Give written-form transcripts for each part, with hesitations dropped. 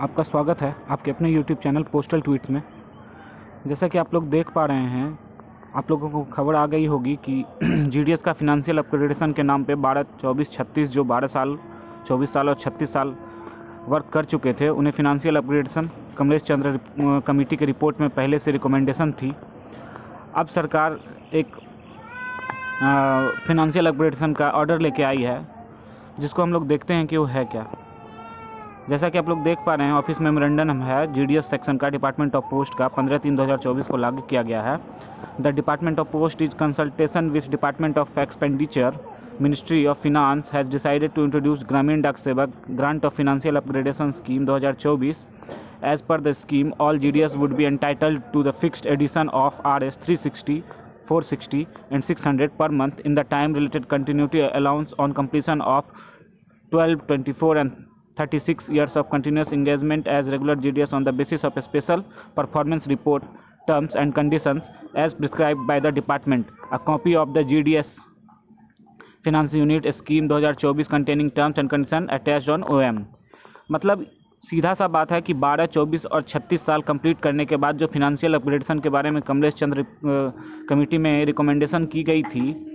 आपका स्वागत है आपके अपने YouTube चैनल पोस्टल ट्वीट्स में। जैसा कि आप लोग देख पा रहे हैं, आप लोगों को खबर आ गई होगी कि GDS का फिनंशियल अपग्रेडेशन के नाम पे 12, 24, 36 जो 12 साल, 24 साल और 36 साल वर्क कर चुके थे, उन्हें फिनंशियल अपग्रेडेशन कमलेश चंद्र कमेटी के रिपोर्ट में पहले से रिकमेंडेशन थी। अब सरकार एक फिनंशियल अपग्रेडेशन का ऑर्डर लेके आई है, जिसको हम लोग देखते हैं कि वो है क्या। जैसा कि आप लोग देख पा रहे हैं, ऑफिस मेमोरेंडम है GDS सेक्शन का डिपार्टमेंट ऑफ पोस्ट का 15/3/2024 को लागू किया गया है। The department of post is consultation with department of expenditure ministry of finance has decided to introduce Gramin Dak Sevak grant of financial upgradation scheme 2024। As per the scheme all GDS would be entitled to the fixed addition of RS 360, 460 and 600 per month in the time related continuity allowance on completion of 12, 24 and 36 years of continuous engagement as regular GDS on the basis of a special performance report, terms and conditions as prescribed by the department. A copy of the GDS Finance Unit Scheme 2024 containing terms and conditions attached on OM। मतलब सीधा सा बात है कि 12, 24 और 36 साल complete करने के बाद जो फिनंशियल अपग्रेडेशन के बारे में कमलेश चंद्र कमेटी में रिकमेंडेशन की गई थी,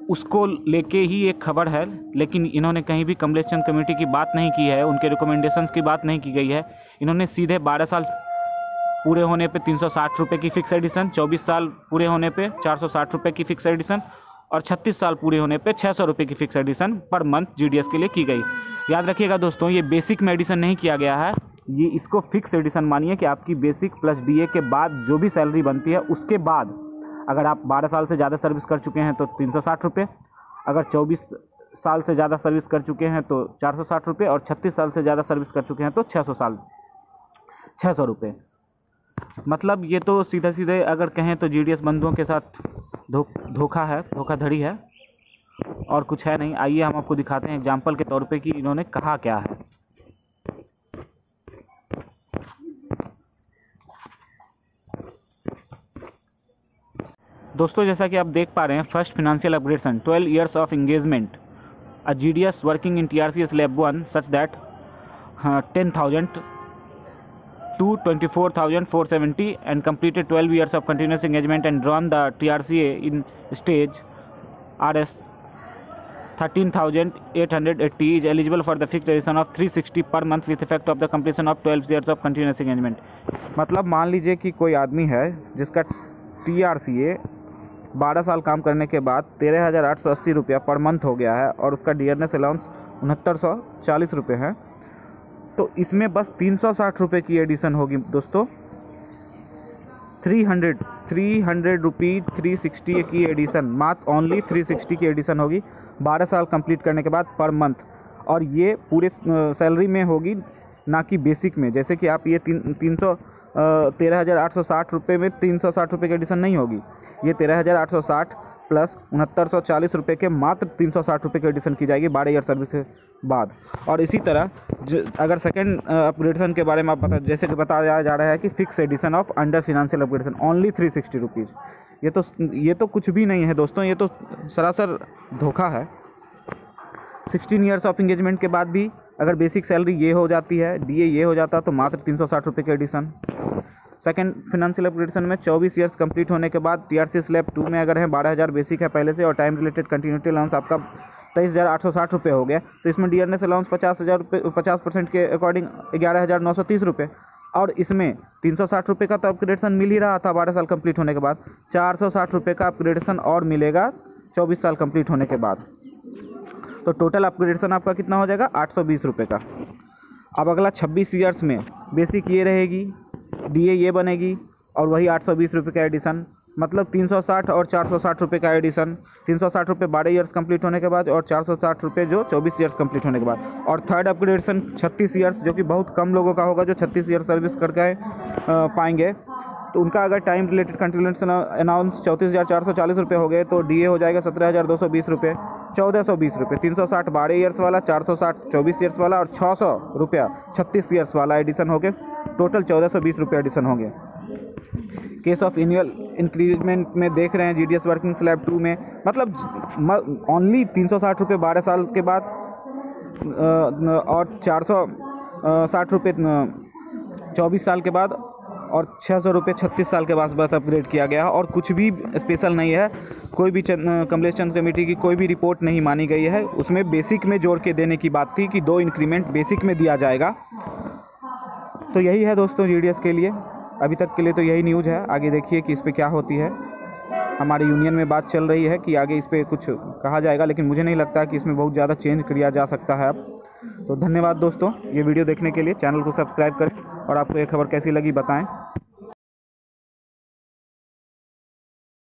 उसको लेके ही एक खबर है। लेकिन इन्होंने कहीं भी कमलेश चंद्र कमेटी की बात नहीं की है, उनके रिकमेंडेशंस की बात नहीं की गई है। इन्होंने सीधे 12 साल पूरे होने पे 360 रुपये की फिक्स एडिशन, 24 साल पूरे होने पे 460 रुपये की फिक्स एडिशन और 36 साल पूरे होने पे 600 रुपये की fix addition per month GDS के लिए की गई। याद रखिएगा दोस्तों, ये बेसिक में एडिशन नहीं किया गया है, ये इसको फिक्स एडिशन मानिए कि आपकी बेसिक प्लस DA के बाद जो भी सैलरी बनती है उसके बाद अगर आप 12 साल से ज़्यादा सर्विस कर चुके हैं तो 360 रुपये, अगर 24 साल से ज़्यादा सर्विस कर चुके हैं तो 460 रुपये और 36 साल से ज़्यादा सर्विस कर चुके हैं तो 600 रुपये। मतलब ये तो सीधे सीधे अगर कहें तो GDS बंधुओं के साथ धोखा है, धोखाधड़ी है और कुछ है नहीं। आइए हम आपको दिखाते हैं एग्जाम्पल के तौर पे कि इन्होंने कहा क्या है। दोस्तों जैसा कि आप देख पा रहे हैं, first financial upgradation 12 years of engagement, a GDS working in TRC slab 1 such that 10,000 to 24,470 and completed 12 years of continuous engagement and drawn the TRCA in stage RS 13,880 is eligible for the fixed addition of 360 per month with effect of the completion of 12 years of continuous engagement। मतलब मान लीजिए कि कोई आदमी है जिसका TRCA 12 साल काम करने के बाद 13,880 रुपया पर मंथ हो गया है और उसका डियरनेस अलाउंस 6940 रुपये है, तो इसमें बस 360 रुपये की एडिशन होगी दोस्तों। 300 रुपीज़ 360 की एडिशन, मात्र ओनली 360 की एडिशन होगी 12 साल कंप्लीट करने के बाद पर मंथ, और ये पूरे सैलरी में होगी ना कि बेसिक में। जैसे कि आप ये 13,860 रुपये में 360 रुपये की एडिशन नहीं होगी, ये 13,860 प्लस 6940 रुपये के मात्र 360 रुपये की एडिशन की जाएगी 12 ईयर सर्विस के बाद। और इसी तरह अगर सेकेंड अपग्रेडेशन के बारे में आप जैसे कि बताया जा रहा है कि fix addition of under financial upgradation only 360 rupees, ये तो कुछ भी नहीं है दोस्तों, ये तो सरासर धोखा है। 16 ईयर्स ऑफ इंगेजमेंट के बाद भी अगर बेसिक सैलरी ये हो जाती है, DA ये हो जाता, तो मात्र 360 रुपये की एडिशन। सेकेंड फिनंशियल अपग्रेडेशन में 24 ईयर्स कंप्लीट होने के बाद TRC स्लैब 2 में अगर है 12,000 बेसिक है पहले से और टाइम रिलेटेड कंटिन्यूटी अलाउंस आपका 23,860 रुपये हो गया, तो इसमें डियरनेस अलाउंस 50% के अकॉर्डिंग 11,930 रुपये, और इसमें 360 रुपये का तो अपग्रेडेशन मिल ही रहा था 12 साल कंप्लीट होने के बाद, 460 रुपये का अपग्रेडेशन और मिलेगा 24 साल कंप्लीट होने के बाद, तो टोटल अपग्रेडेशन आपका कितना हो जाएगा 820 रुपये का। अब अगला 26 ईयर्स में बेसिक ये रहेगी, DA ये बनेगी और वही 820 रुपये का एडिशन, मतलब 360 और 460 रुपये का एडिशन। 360 रुपये 12 ईयर्स कंप्लीट होने के बाद और 460 रुपये जो 24 ईयर्स कंप्लीट होने के बाद। और थर्ड अपग्रेडेशन 36 ईयर्स, जो कि बहुत कम लोगों का होगा जो 36 ईयर सर्विस करके पाएंगे, तो उनका अगर टाइम रिलेटेड कंटिन्यूटी अलाउंस 34,440 रुपये हो गए तो DA हो जाएगा 17,220 रुपये, 1,420 रुपये। 360 12 ईयर्स वाला, 460 24 ईयर्स वाला और 600 रुपया 36 ईयर्स वाला एडिशन हो गए, टोटल 1,420 रुपये एडिशन होंगे। केस ऑफ एनुअल इंक्रीजमेंट में देख रहे हैं GDS वर्किंग स्लैब 2 में, मतलब ओनली 360 रुपये 12 साल के बाद और 60 रुपये 24 साल के बाद और 600 रुपये 36 साल के बाद अपग्रेड किया गया है। और कुछ भी स्पेशल नहीं है, कोई भी कमलेश चंद कमेटी की कोई भी रिपोर्ट नहीं मानी गई है। उसमें बेसिक में जोड़ के देने की बात थी कि 2 इंक्रीमेंट बेसिक में दिया जाएगा। तो यही है दोस्तों GDS के लिए, अभी तक के लिए तो यही न्यूज़ है। आगे देखिए कि इस पर क्या होती है। हमारे यूनियन में बात चल रही है कि आगे इस पर कुछ कहा जाएगा, लेकिन मुझे नहीं लगता कि इसमें बहुत ज़्यादा चेंज किया जा सकता है अब। तो धन्यवाद दोस्तों ये वीडियो देखने के लिए। चैनल को सब्सक्राइब करें और आपको ये खबर कैसी लगी बताएं।